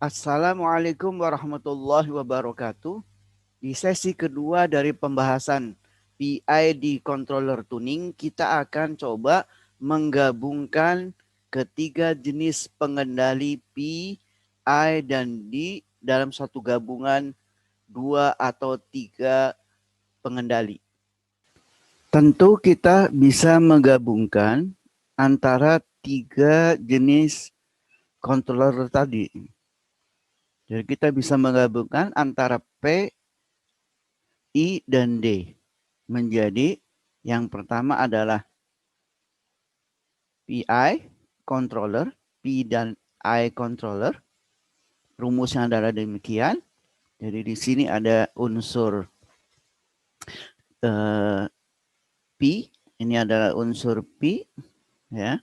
Assalamualaikum warahmatullahi wabarakatuh. Di sesi kedua dari pembahasan PID controller tuning, kita akan coba menggabungkan ketiga jenis pengendali P, I, dan D dalam satu gabungan 2 atau 3 pengendali. Tentu kita bisa menggabungkan antara 3 jenis controller tadi. Jadi kita bisa menggabungkan antara P, I, dan D menjadi yang pertama adalah PI controller, P dan I controller. Rumusnya adalah demikian. Jadi di sini ada unsur P, ini adalah unsur P, ya.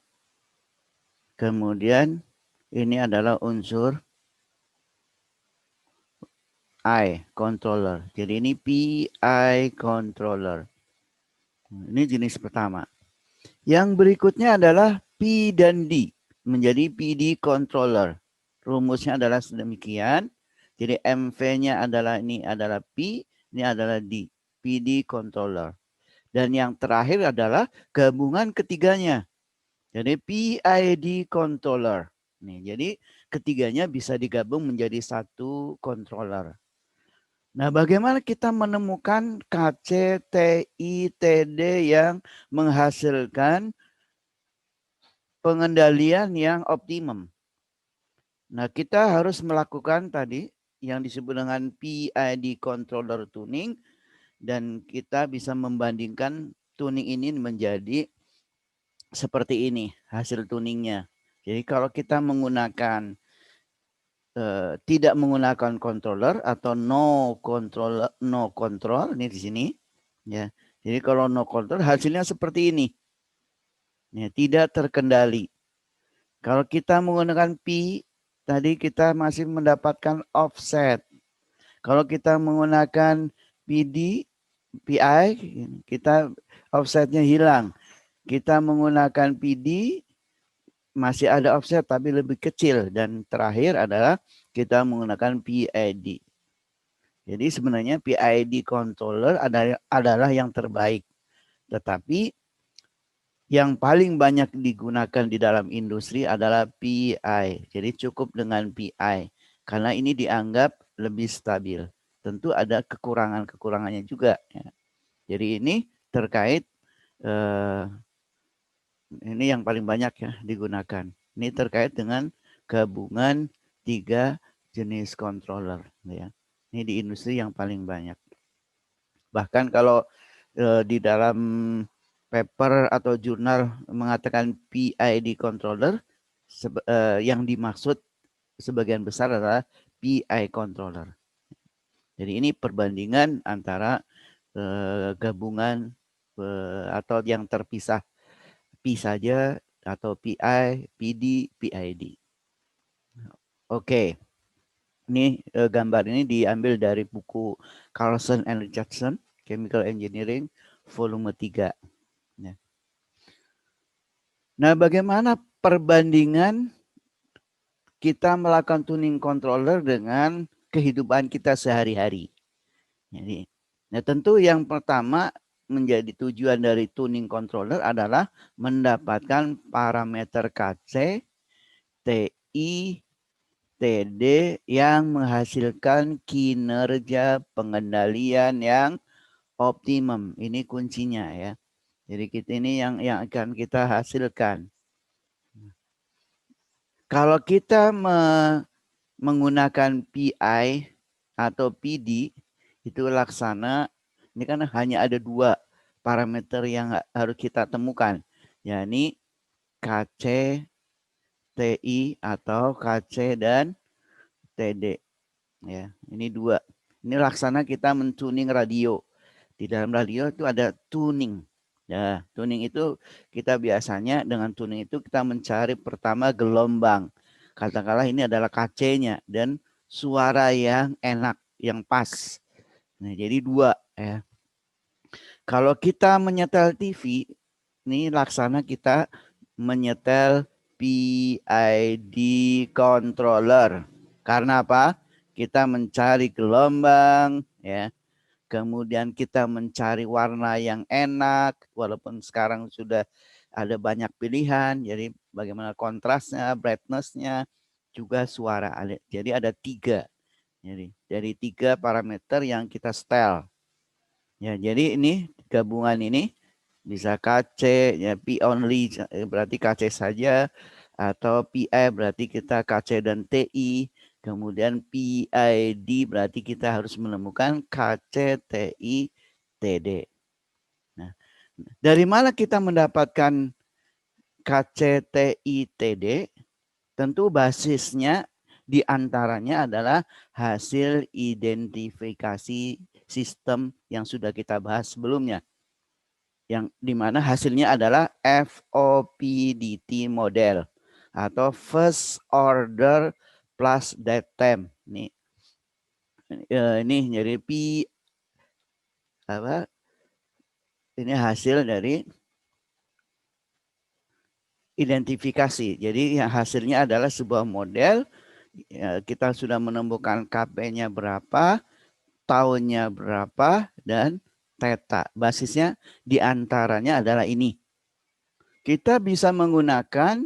Kemudian ini adalah unsur I controller. Jadi ini PI controller. Ini jenis pertama. Yang berikutnya adalah P dan D menjadi PD controller. Rumusnya adalah sedemikian. Jadi MV-nya adalah ini adalah P, ini adalah D. PD controller. Dan yang terakhir adalah gabungan ketiganya. Jadi PID controller. Nih, jadi ketiganya bisa digabung menjadi satu controller. Nah, bagaimana kita menemukan KC, TI, TD yang menghasilkan pengendalian yang optimum? Nah, kita harus melakukan tadi yang disebut dengan PID controller tuning, dan kita bisa membandingkan tuning ini menjadi seperti ini hasil tuningnya. Jadi kalau kita menggunakan tidak menggunakan controller atau no control ini di sini, ya. Jadi kalau no control hasilnya seperti ini, ya, tidak terkendali. Kalau kita menggunakan P, tadi kita masih mendapatkan offset. Kalau kita menggunakan PD, PI, kita offsetnya hilang. Kita menggunakan PD, masih ada offset tapi lebih kecil. Dan terakhir adalah kita menggunakan PID. Jadi sebenarnya PID controller adalah yang terbaik. Tetapi yang paling banyak digunakan di dalam industri adalah PI. Jadi cukup dengan PI. Karena ini dianggap lebih stabil. Tentu ada kekurangannya juga. Ya. Jadi ini terkait, ini yang paling banyak ya digunakan. Ini terkait dengan gabungan 3 jenis controller. Ya. Ini di industri yang paling banyak. Bahkan kalau di dalam paper atau jurnal mengatakan PID controller, yang dimaksud sebagian besar adalah PI controller. Jadi ini perbandingan antara gabungan atau yang terpisah P saja atau PI, PD, PID. Oke. Ini gambar ini diambil dari buku Carlson and Richardson, Chemical Engineering, volume 3. Ya. Nah, bagaimana perbandingan kita melakukan tuning controller dengan kehidupan kita sehari-hari? Jadi, nah tentu yang pertama menjadi tujuan dari tuning controller adalah mendapatkan parameter KC, TI, TD yang menghasilkan kinerja pengendalian yang optimum. Ini kuncinya ya. Jadi kita ini yang akan kita hasilkan. Kalau kita menggunakan PI atau PD, itu laksana, ini kan hanya ada 2 parameter yang harus kita temukan, yakni KC, TI atau KC dan TD. Ya, ini 2. Ini laksana kita mentuning radio. Di dalam radio itu ada tuning. Ya, tuning itu kita biasanya dengan tuning itu kita mencari pertama gelombang. Katakanlah ini adalah KC-nya dan suara yang enak, yang pas. Nah, jadi 2 ya. Kalau kita menyetel TV, ini laksana kita menyetel PID controller. Karena apa? Kita mencari gelombang, ya. Kemudian kita mencari warna yang enak, walaupun sekarang sudah ada banyak pilihan. Jadi bagaimana kontrasnya, brightness-nya, juga suara. Jadi ada 3. Jadi dari 3 parameter yang kita setel. Ya, jadi ini gabungan ini bisa KC, ya P only berarti KC saja, atau PI berarti kita KC dan TI. Kemudian PID berarti kita harus menemukan KC, TI, TD. Nah, dari mana kita mendapatkan KC, TI, TD? Tentu basisnya diantaranya adalah hasil identifikasi sistem yang sudah kita bahas sebelumnya. Yang dimana hasilnya adalah FOPDT model atau first order plus datem. Ini jadi ini hasil dari identifikasi. Jadi yang hasilnya adalah sebuah model. Kita sudah menemukan KP-nya berapa, tahunnya berapa, dan theta. Basisnya diantaranya adalah ini. Kita bisa menggunakan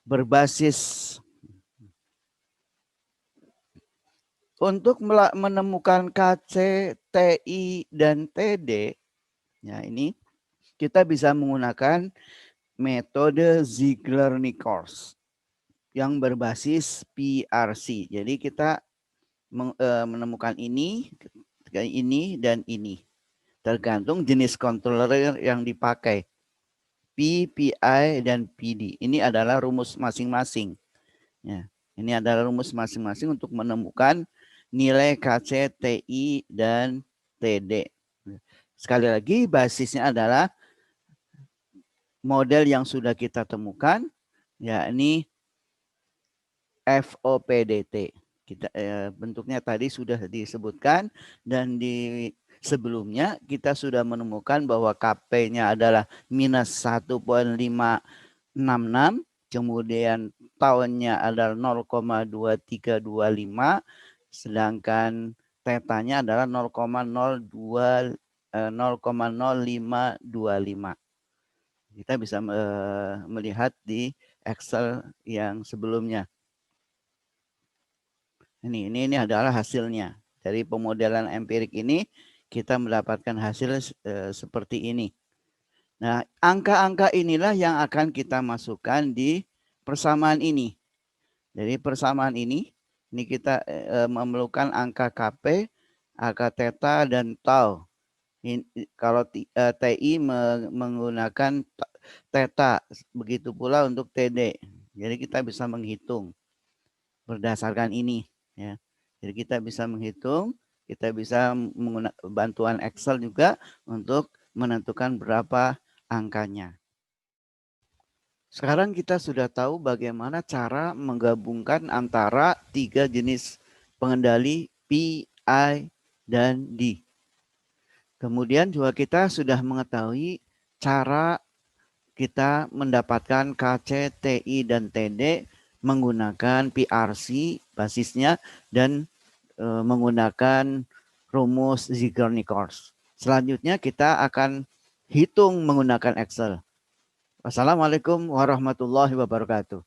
berbasis untuk menemukan KC, TI, dan TD. Ya, ini kita bisa menggunakan metode Ziegler-Nichols yang berbasis PRC. Jadi kita menemukan ini, dan ini. Tergantung jenis controller yang dipakai. P, PI, dan PD. Ini adalah rumus masing-masing. Ya, ini adalah rumus masing-masing untuk menemukan nilai KC, TI, dan TD. Sekali lagi basisnya adalah model yang sudah kita temukan, yakni FOPDT. Bentuknya tadi sudah disebutkan, dan di sebelumnya kita sudah menemukan bahwa KP-nya adalah minus 1,566, kemudian tahunnya adalah 0,2325, sedangkan tetanya adalah 0,0525. Kita bisa melihat di Excel yang sebelumnya. Ini adalah hasilnya. Dari pemodelan empirik ini kita mendapatkan hasil seperti ini. Nah, angka-angka inilah yang akan kita masukkan di persamaan ini. Jadi persamaan ini kita memerlukan angka KP, angka theta, dan tau. Kalau TI menggunakan theta, begitu pula untuk TD. Jadi kita bisa menghitung berdasarkan ini. Ya. Jadi kita bisa menghitung, kita bisa menggunakan bantuan Excel juga untuk menentukan berapa angkanya. Sekarang kita sudah tahu bagaimana cara menggabungkan antara 3 jenis pengendali P, I, dan D. Kemudian juga kita sudah mengetahui cara kita mendapatkan KC, TI, dan TD menggunakan PRC basisnya dan menggunakan rumus Ziegler-Nichols. Selanjutnya kita akan hitung menggunakan Excel. Wassalamualaikum warahmatullahi wabarakatuh.